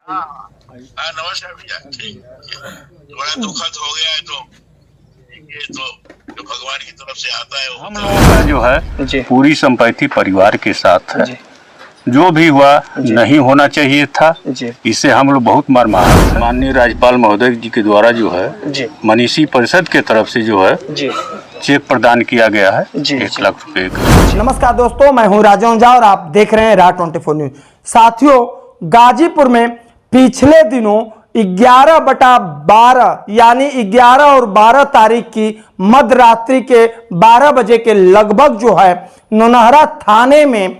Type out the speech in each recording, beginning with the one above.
हाँ हाँ, नमस्कार भैया। ठीक, बड़ा दुखद हो गया है तो ये तो जो भगवान की तरफ से आता है हम लोगों का जो है पूरी संपत्ति परिवार के साथ है। जो भी हुआ नहीं होना चाहिए था, इससे हम लोग बहुत मर्माहत हैं। माननीय राज्यपाल महोदय जी के द्वारा जो है मनीषी परिषद के तरफ से जो है चेक प्रदान किया गया है 1 लाख रुपए का। नमस्कार दोस्तों, मैं हूं राजन झा और आप देख रहे हैं राज 24 न्यूज। साथियों, गाजीपुर में पिछले दिनों 11/12 यानी 11 और 12 तारीख की मध्यरात्रि के 12 बजे के लगभग जो है नौनहरा थाने में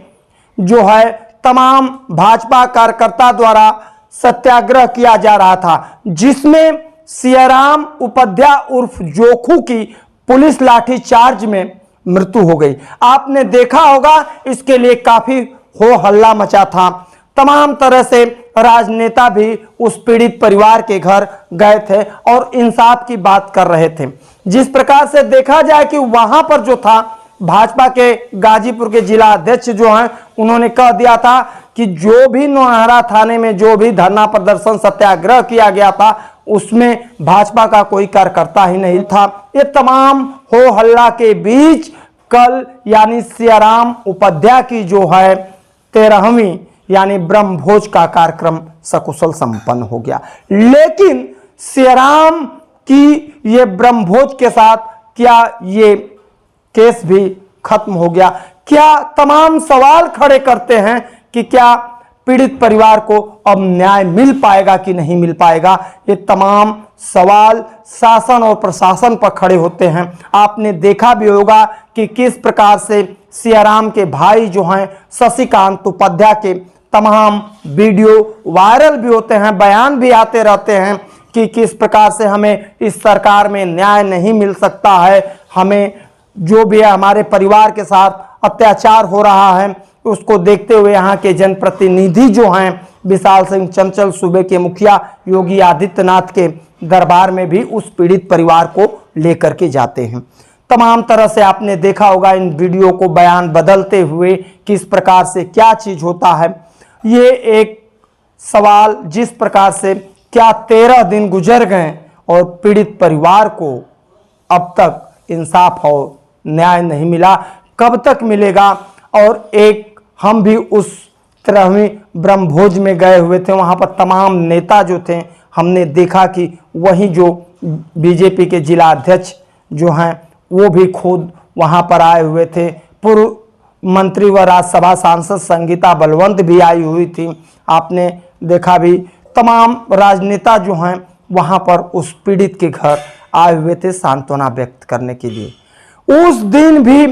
जो है तमाम भाजपा कार्यकर्ता द्वारा सत्याग्रह किया जा रहा था, जिसमें सियाराम उपाध्याय उर्फ जोखू की पुलिस लाठीचार्ज में मृत्यु हो गई। आपने देखा होगा, इसके लिए काफी हो हल्ला मचा था। तमाम तरह से राजनेता भी उस पीड़ित परिवार के घर गए थे और इंसाफ की बात कर रहे थे। जिस प्रकार से देखा जाए कि वहां पर जो था भाजपा के गाजीपुर के जिला अध्यक्ष जो हैं, उन्होंने कह दिया था कि जो भी नौनहरा थाने में जो भी धरना प्रदर्शन सत्याग्रह किया गया था उसमें भाजपा का कोई कार्यकर्ता ही नहीं था। ये तमाम हो हल्ला के बीच कल यानी सियाराम उपाध्याय की जो है 13वीं यानी ब्रह्मभोज का कार्यक्रम सकुशल संपन्न हो गया। लेकिन सियाराम की ये ब्रह्मभोज के साथ क्या ये केस भी खत्म हो गया? क्या तमाम सवाल खड़े करते हैं कि क्या पीड़ित परिवार को अब न्याय मिल पाएगा कि नहीं मिल पाएगा? ये तमाम सवाल शासन और प्रशासन पर खड़े होते हैं। आपने देखा भी होगा कि किस प्रकार से सियाराम के भाई जो हैं शशिकांत उपाध्याय के तमाम वीडियो वायरल भी होते हैं, बयान भी आते रहते हैं कि किस प्रकार से हमें इस सरकार में न्याय नहीं मिल सकता है, हमें जो भी है हमारे परिवार के साथ अत्याचार हो रहा है। उसको देखते हुए यहाँ के जनप्रतिनिधि जो हैं विशाल सिंह चंचल सूबे के मुखिया योगी आदित्यनाथ के दरबार में भी उस पीड़ित परिवार को लेकर के जाते हैं। तमाम तरह से आपने देखा होगा इन वीडियो को बयान बदलते हुए किस प्रकार से क्या चीज होता है। ये एक सवाल जिस प्रकार से क्या 13 दिन गुजर गए और पीड़ित परिवार को अब तक इंसाफ और न्याय नहीं मिला, कब तक मिलेगा? और एक हम भी उस 13वीं ब्रह्मभोज में गए हुए थे, वहां पर तमाम नेता जो थे, हमने देखा कि वहीं जो बीजेपी के जिला अध्यक्ष जो हैं वो भी खुद वहां पर आए हुए थे। पूर्व मंत्री व राज्यसभा सांसद संगीता बलवंत भी आई हुई थी। आपने देखा भी तमाम राजनेता जो हैं वहां पर उस पीड़ित के घर आए हुए थे सांत्वना व्यक्त करने के लिए। उस दिन भी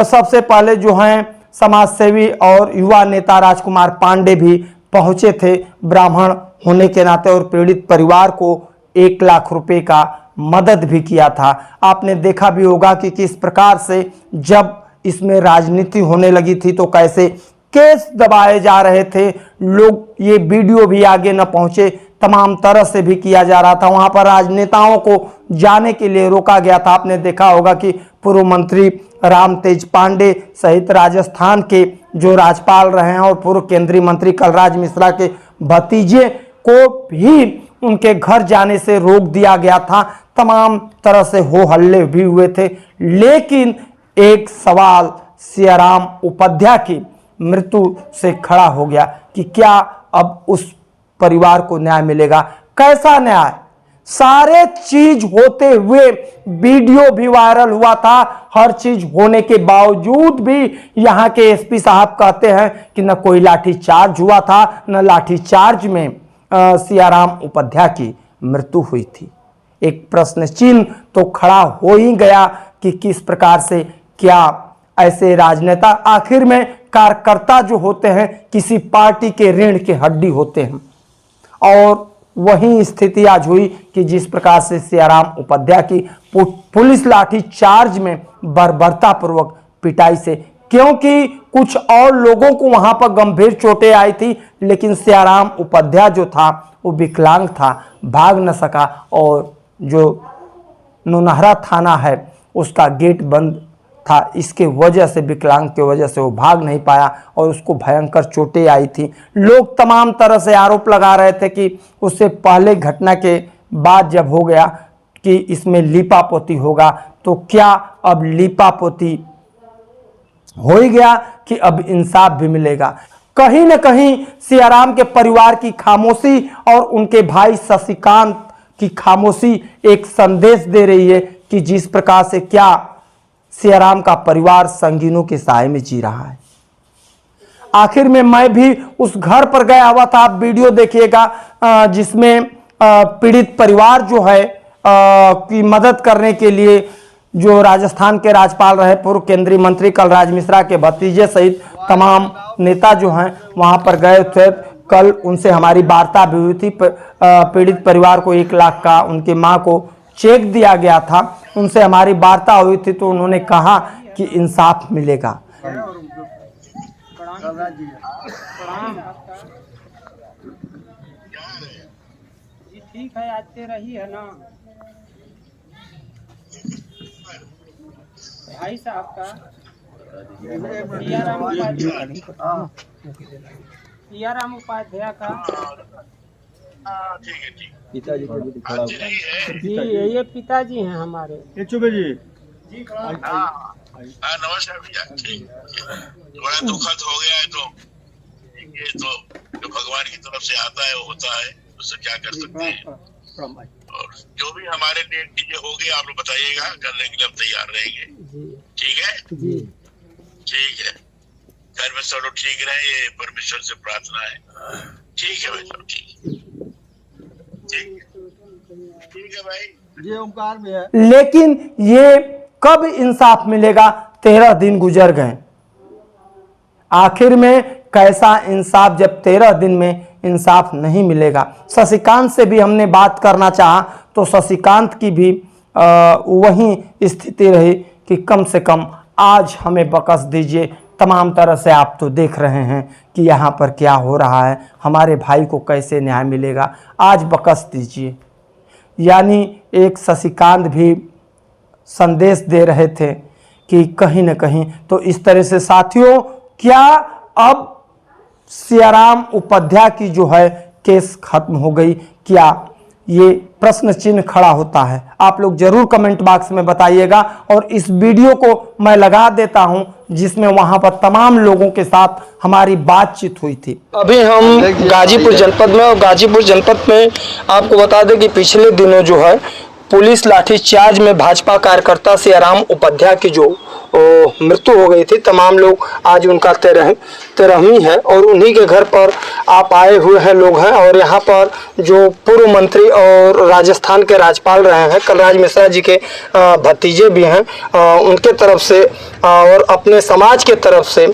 सबसे पहले जो हैं समाजसेवी और युवा नेता राजकुमार पांडे भी पहुंचे थे ब्राह्मण होने के नाते और पीड़ित परिवार को 1 लाख रुपए का मदद भी किया था। आपने देखा भी होगा कि किस प्रकार से जब इसमें राजनीति होने लगी थी तो कैसे केस दबाए जा रहे थे लोग, ये वीडियो भी आगे न पहुंचे, तमाम तरह से भी किया जा रहा था। वहां पर राजनेताओं को जाने के लिए रोका गया था। आपने देखा होगा कि पूर्व मंत्री राम तेज पांडे सहित राजस्थान के जो राज्यपाल रहे हैं और पूर्व केंद्रीय मंत्री कलराज मिश्रा के भतीजे को भी उनके घर जाने से रोक दिया गया था। तमाम तरह से हो हल्ले भी हुए थे। लेकिन एक सवाल सियाराम उपाध्याय की मृत्यु से खड़ा हो गया कि क्या अब उस परिवार को न्याय मिलेगा? कैसा न्याय? सारे चीज होते हुए वीडियो भी वायरल हुआ था, हर चीज होने के बावजूद भी यहाँ के एसपी साहब कहते हैं कि न कोई लाठीचार्ज हुआ था, न लाठीचार्ज में सियाराम उपाध्याय की मृत्यु हुई थी। एक प्रश्न चिन्ह तो खड़ा हो ही गया कि किस प्रकार से क्या ऐसे राजनेता, आखिर में कार्यकर्ता जो होते हैं किसी पार्टी के रीढ़ की हड्डी होते हैं। और वही स्थिति आज हुई कि जिस प्रकार से सियाराम उपाध्याय की पुलिस लाठी चार्ज में बर्बरतापूर्वक पिटाई से, क्योंकि कुछ और लोगों को वहां पर गंभीर चोटें आई थी, लेकिन सियाराम उपाध्याय जो था वो विकलांग था, भाग न सका और जो नौनहरा थाना है उसका गेट बंद था, इसके वजह से, विकलांग की वजह से वो भाग नहीं पाया और उसको भयंकर चोटें आई थी। लोग तमाम तरह से आरोप लगा रहे थे कि उससे पहले घटना के बाद जब हो गया कि इसमें लीपापोती होगा, तो क्या अब लीपापोती हो ही गया कि अब इंसाफ भी मिलेगा। कहीं न कहीं सियाराम के परिवार की खामोशी और उनके भाई शशिकांत की खामोशी एक संदेश दे रही है कि जिस प्रकार से क्या सियाराम का परिवार संगीनों के साए में जी रहा है। आखिर में मैं भी उस घर पर गया हुआ था, आप वीडियो देखिएगा, जिसमें पीड़ित परिवार जो है की मदद करने के लिए जो राजस्थान के राज्यपाल रहे पूर्व केंद्रीय मंत्री कलराज मिश्रा के भतीजे सहित तमाम नेता जो हैं वहां पर गए थे। कल उनसे हमारी वार्ता भी हुई थी। पीड़ित परिवार को 1 लाख का उनकी मां को चेक दिया गया था, उनसे हमारी वार्ता हुई थी, तो उन्होंने कहा कि इंसाफ मिलेगा। ठीक है, आते रही है ना भाई साहब का सियाराम उपाध्याय का। ठीक है, ठीक पिताजी को भी खड़ा हुआ है। जी, ये पिताजी हैं हमारे। ये चुबे जी नमस्कार भैया। ठीक, बड़ा दुखद हो गया है, तो ये तो जो भगवान की तरफ से आता है वो होता है, उससे क्या कर सकते हैं। और जो भी हमारे लिए चीजें होगी आप लोग बताइएगा, करने के लिए हम तैयार रहेंगे। ठीक है जी, ठीक है। घर में सब लोग ठीक रहे, ये परमेश्वर से प्रार्थना है। ठीक है भाई साहब, ठीक है भाई। ये ओमकार में है। लेकिन ये कब इंसाफ मिलेगा? 13 दिन गुजर गए, आखिर में कैसा इंसाफ जब 13 दिन में इंसाफ नहीं मिलेगा। शशिकांत से भी हमने बात करना चाहा तो शशिकांत की भी वही स्थिति रही कि कम से कम आज हमें बख्श दीजिए। तमाम तरह से आप तो देख रहे हैं कि यहाँ पर क्या हो रहा है, हमारे भाई को कैसे न्याय मिलेगा, आज बख्श दीजिए। यानी एक शशिकांत भी संदेश दे रहे थे कि कहीं न कहीं तो इस तरह से साथियों, क्या अब सियाराम उपाध्याय की जो है केस खत्म हो गई? क्या ये प्रश्न चिन्ह खड़ा होता है? आप लोग जरूर कमेंट बॉक्स में बताइएगा। और इस वीडियो को मैं लगा देता हूं जिसमें वहां पर तमाम लोगों के साथ हमारी बातचीत हुई थी। अभी हम गाजीपुर जनपद में, और गाजीपुर जनपद में आपको बता दें कि पिछले दिनों जो है पुलिस लाठीचार्ज में भाजपा कार्यकर्ता सियाराम उपाध्याय की जो मृत्यु हो गई थी। तमाम लोग आज उनका तेरहवीं है और उन्हीं के घर पर आप आए हुए हैं लोग हैं। और यहाँ पर जो पूर्व मंत्री और राजस्थान के राज्यपाल रहे हैं कलराज मिश्रा जी के भतीजे भी हैं, उनके तरफ से और अपने समाज के तरफ से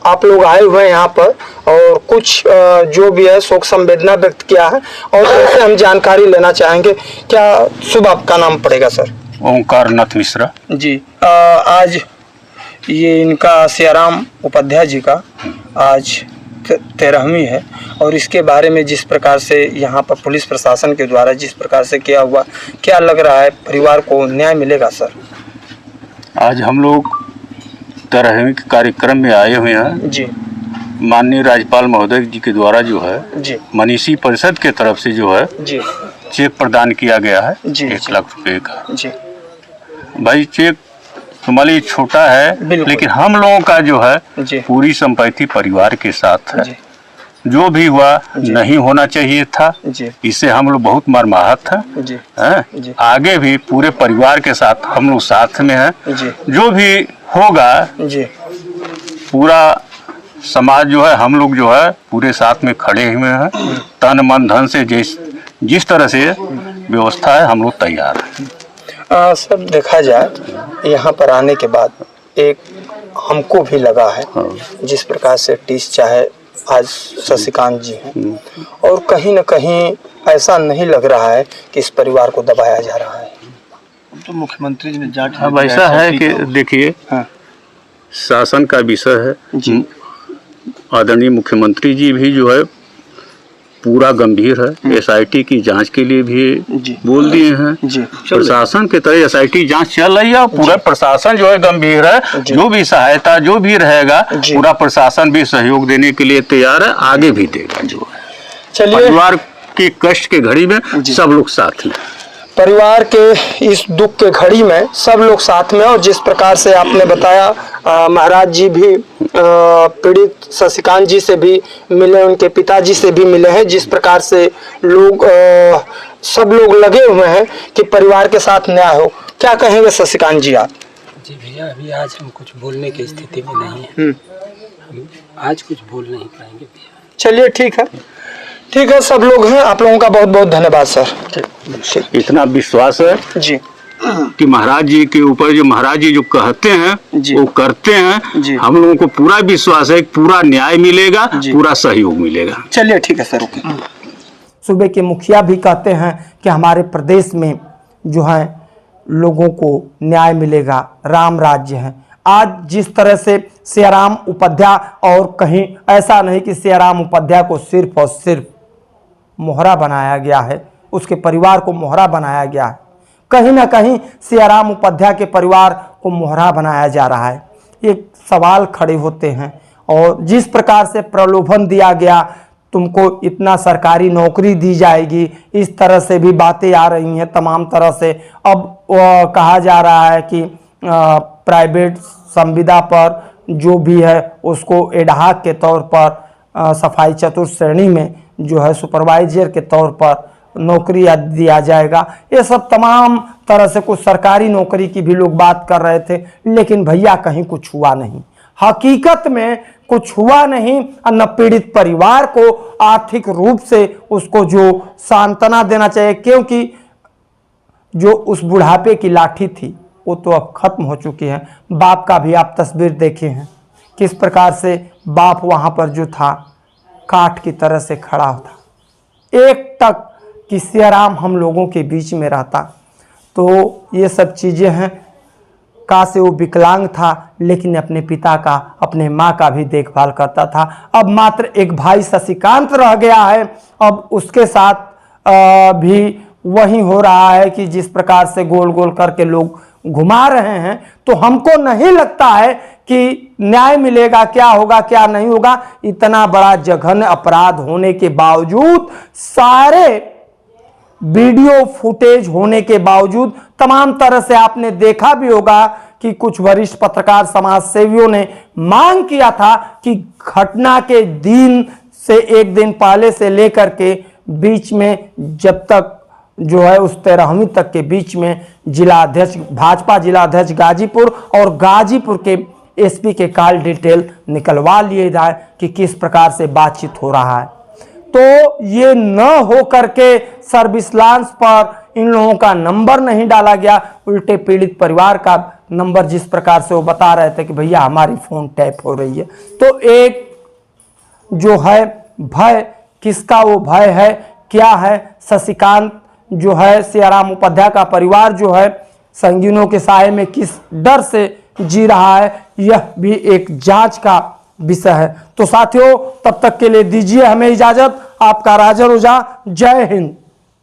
आप लोग आए हुए हैं यहाँ पर, और कुछ जो भी है शोक संवेदना व्यक्त किया है और ऐसे हम जानकारी लेना चाहेंगे। क्या शुभ आपका नाम पड़ेगा सर? ओंकार नाथ मिश्रा जी। आज ये इनका सियाराम उपाध्याय जी का आज 13वीं है, और इसके बारे में जिस प्रकार से यहाँ पर पुलिस प्रशासन के द्वारा जिस प्रकार से किया हुआ, क्या लग रहा है परिवार को न्याय मिलेगा सर? आज हम लोग 13वीं के कार्यक्रम में आए हुए हैं जी। माननीय राज्यपाल महोदय जी के द्वारा जो है जी मनीषी परिषद के तरफ से जो है जी चेक प्रदान किया गया है जी 1 लाख रुपए का। जी भाई चेक तुम्हारे छोटा है, लेकिन हम लोगों का जो है पूरी संपत्ति परिवार के साथ है। जो भी हुआ नहीं होना चाहिए था, इससे हम लोग बहुत मर्माहत हैं। आगे भी पूरे परिवार के साथ हम लोग साथ में हैं। जो भी होगा पूरा समाज जो है, हम लोग जो है पूरे साथ में खड़े हुए हैं। तन मन धन से जिस तरह से व्यवस्था है हम लोग तैयार हैं। सब देखा जाए यहाँ पर आने के बाद एक हमको भी लगा है जिस प्रकार से टीस चाहे आज शशिकांत जी हैं, और कहीं न कहीं ऐसा नहीं लग रहा है कि इस परिवार को दबाया जा रहा है। तो मुख्यमंत्री जी ने जांच, अब ऐसा है कि देखिए शासन का विषय है। आदरणीय मुख्यमंत्री जी भी जो है पूरा गंभीर है। एसआईटी की जांच के लिए भी बोल दिए हैं। प्रशासन के तरह एसआईटी जांच चल रही है। पूरा प्रशासन जो है गंभीर है। जो भी सहायता जो भी रहेगा पूरा प्रशासन भी सहयोग देने के लिए तैयार है, आगे भी देगा। जो है चलिए, परिवार के कष्ट के घड़ी में सब लोग साथ में, परिवार के इस दुख के घड़ी में सब लोग साथ में। और जिस प्रकार से आपने बताया, महाराज जी भी पीड़ित शशिकांत जी से भी मिले, उनके पिताजी से भी मिले हैं। जिस प्रकार से लोग सब लोग लगे हुए हैं कि परिवार के साथ न्याय हो। क्या कहेंगे शशिकांत जी आप? जी भैया, अभी आज हम कुछ बोलने की स्थिति में नहीं है। हम आज कुछ बोल नहीं पाएंगे भैया। चलिए, ठीक है, ठीक है। सब लोग हैं, आप लोगों का बहुत बहुत धन्यवाद सर। इतना विश्वास है जी कि महाराज जी के ऊपर जो महाराज जी जो कहते हैं वो करते हैं। हम लोगों को पूरा विश्वास है, पूरा न्याय मिलेगा, पूरा सहयोग मिलेगा। चलिए, ठीक है सर, ओके। सूबे के मुखिया भी कहते हैं कि हमारे प्रदेश में जो है लोगों को न्याय मिलेगा, राम राज्य है। आज जिस तरह से सियाराम उपाध्याय, और कहीं ऐसा नहीं कि सियाराम उपाध्याय को सिर्फ और सिर्फ मोहरा बनाया गया है, उसके परिवार को मोहरा बनाया गया है। कहीं ना कहीं सियाराम उपाध्याय के परिवार को मोहरा बनाया जा रहा है। ये सवाल खड़े होते हैं। और जिस प्रकार से प्रलोभन दिया गया, तुमको इतना सरकारी नौकरी दी जाएगी, इस तरह से भी बातें आ रही हैं तमाम तरह से। अब कहा जा रहा है कि प्राइवेट संविदा पर जो भी है उसको एडहाक के तौर पर सफाई चतुर्थ श्रेणी में जो है सुपरवाइजर के तौर पर नौकरी दिया जाएगा। ये सब तमाम तरह से कुछ सरकारी नौकरी की भी लोग बात कर रहे थे, लेकिन भैया कहीं कुछ हुआ नहीं। हकीकत में कुछ हुआ नहीं। न पीड़ित परिवार को आर्थिक रूप से उसको जो सांत्वना देना चाहिए, क्योंकि जो उस बुढ़ापे की लाठी थी वो तो अब खत्म हो चुकी है। बाप का भी आप तस्वीर देखे हैं किस प्रकार से बाप वहां पर जो था काठ की तरह से खड़ा था। एक तक कि सियाराम हम लोगों के बीच में रहता। तो ये सब चीज़ें हैं। काश वो विकलांग था लेकिन अपने पिता का, अपने माँ का भी देखभाल करता था। अब मात्र एक भाई शशिकांत रह गया है। अब उसके साथ भी वही हो रहा है कि जिस प्रकार से गोल गोल करके लोग घुमा रहे हैं। तो हमको नहीं लगता है कि न्याय मिलेगा। क्या होगा क्या नहीं होगा, इतना बड़ा जघन्य अपराध होने के बावजूद, सारे वीडियो फुटेज होने के बावजूद, तमाम तरह से आपने देखा भी होगा कि कुछ वरिष्ठ पत्रकार समाज सेवियों ने मांग किया था कि घटना के दिन से एक दिन पहले से लेकर के बीच में, जब तक जो है उस 13वीं तक के बीच में जिला अध्यक्ष, भाजपा जिला अध्यक्ष गाजीपुर और गाजीपुर के एसपी के कॉल डिटेल निकलवा लिए जाए कि किस प्रकार से बातचीत हो रहा है। तो ये न हो करके सर्विस लांच पर इन लोगों का नंबर नहीं डाला गया, उल्टे पीड़ित परिवार का नंबर जिस प्रकार से वो बता रहे थे कि भैया हमारी फोन टैप हो रही है। तो एक जो है भय, किसका वो भय है, क्या है? शशिकांत जो है, सियाराम उपाध्याय का परिवार जो है संगीनों के साए में किस डर से जी रहा है, यह भी एक जांच का विषय है। तो साथियों, तब तक के लिए दीजिए हमें इजाजत। आपका राजन ओझा, जय हिंद।